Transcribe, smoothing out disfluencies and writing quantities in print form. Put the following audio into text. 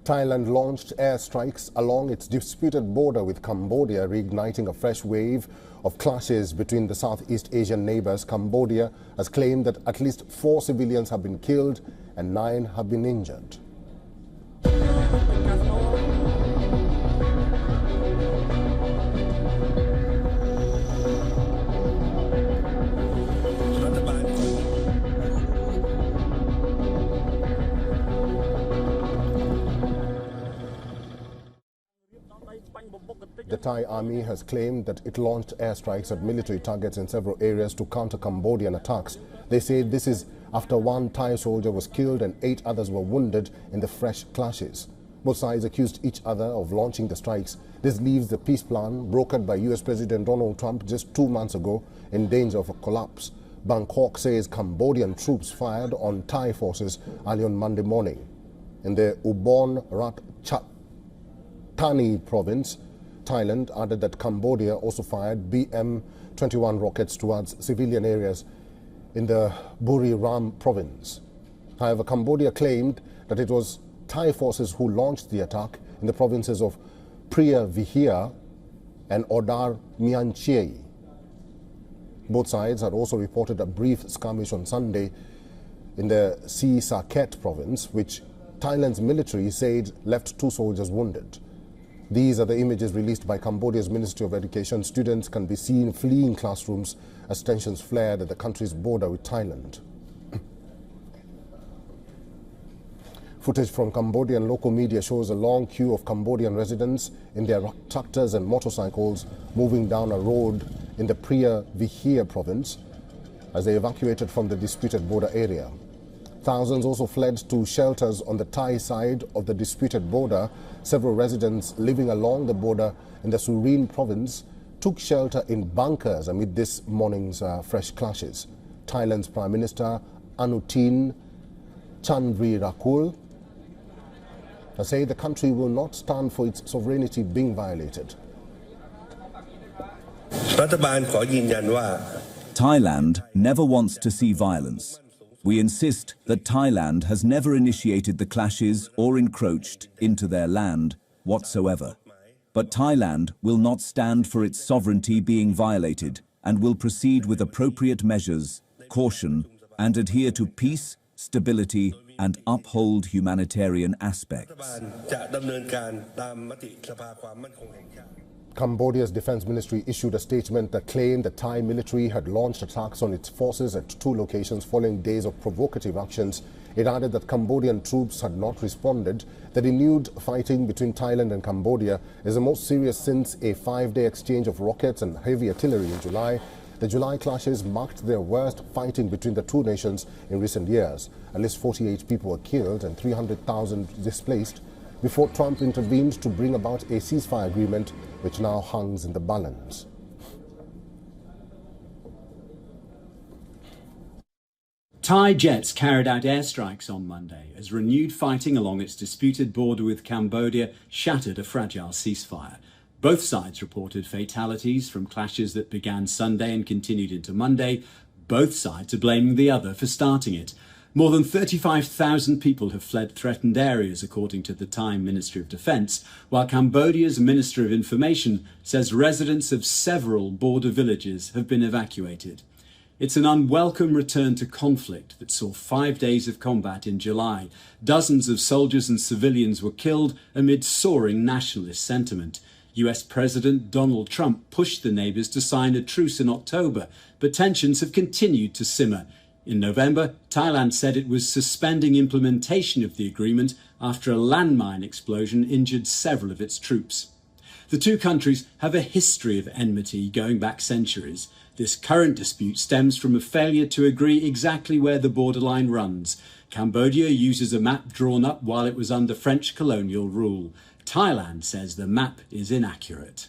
Thailand launched airstrikes along its disputed border with Cambodia, reigniting a fresh wave of clashes between the Southeast Asian neighbors. Cambodia has claimed that at least 4 civilians have been killed and 9 have been injured. The Thai army has claimed that it launched airstrikes at military targets in several areas to counter Cambodian attacks. They say this is after 1 Thai soldier was killed and 8 others were wounded in the fresh clashes. Both sides accused each other of launching the strikes. This leaves the peace plan brokered by US President Donald Trump just 2 months ago in danger of a collapse. Bangkok says Cambodian troops fired on Thai forces early on Monday morning. In the Ubon Ratchathani province, Thailand added that Cambodia also fired BM-21 rockets towards civilian areas in the Buriram province. However, Cambodia claimed that it was Thai forces who launched the attack in the provinces of Phra Vihia and Odar Mianchei. Both sides had also reported a brief skirmish on Sunday in the Si Saket province, which Thailand's military said left 2 soldiers wounded. These are the images released by Cambodia's Ministry of Education. Students can be seen fleeing classrooms as tensions flared at the country's border with Thailand. Footage from Cambodian local media shows a long queue of Cambodian residents in their tractors and motorcycles moving down a road in the Phra Vihia province as they evacuated from the disputed border area. Thousands also fled to shelters on the Thai side of the disputed border. Several residents living along the border in the Surin province took shelter in bunkers amid this morning's fresh clashes. Thailand's Prime Minister Anutin Chanvirakul has said the country will not stand for its sovereignty being violated. Thailand never wants to see violence. We insist that Thailand has never initiated the clashes or encroached into their land whatsoever. But Thailand will not stand for its sovereignty being violated and will proceed with appropriate measures, caution, and adhere to peace, stability, and uphold humanitarian aspects. Cambodia's defense ministry issued a statement that claimed the Thai military had launched attacks on its forces at 2 locations following days of provocative actions. It added that Cambodian troops had not responded. The renewed fighting between Thailand and Cambodia is the most serious since a 5-day exchange of rockets and heavy artillery in July. The July clashes marked their worst fighting between the 2 nations in recent years. At least 48 people were killed and 300,000 displaced before Trump intervened to bring about a ceasefire agreement which now hangs in the balance. Thai jets carried out airstrikes on Monday as renewed fighting along its disputed border with Cambodia shattered a fragile ceasefire. Both sides reported fatalities from clashes that began Sunday and continued into Monday. Both sides are blaming the other for starting it. More than 35,000 people have fled threatened areas, according to the Thai Ministry of Defence, while Cambodia's Minister of Information says residents of several border villages have been evacuated. It's an unwelcome return to conflict that saw 5 days of combat in July. Dozens of soldiers and civilians were killed amid soaring nationalist sentiment. US President Donald Trump pushed the neighbours to sign a truce in October, but tensions have continued to simmer. In November, Thailand said it was suspending implementation of the agreement after a landmine explosion injured several of its troops. The 2 countries have a history of enmity going back centuries. This current dispute stems from a failure to agree exactly where the borderline runs. Cambodia uses a map drawn up while it was under French colonial rule. Thailand says the map is inaccurate.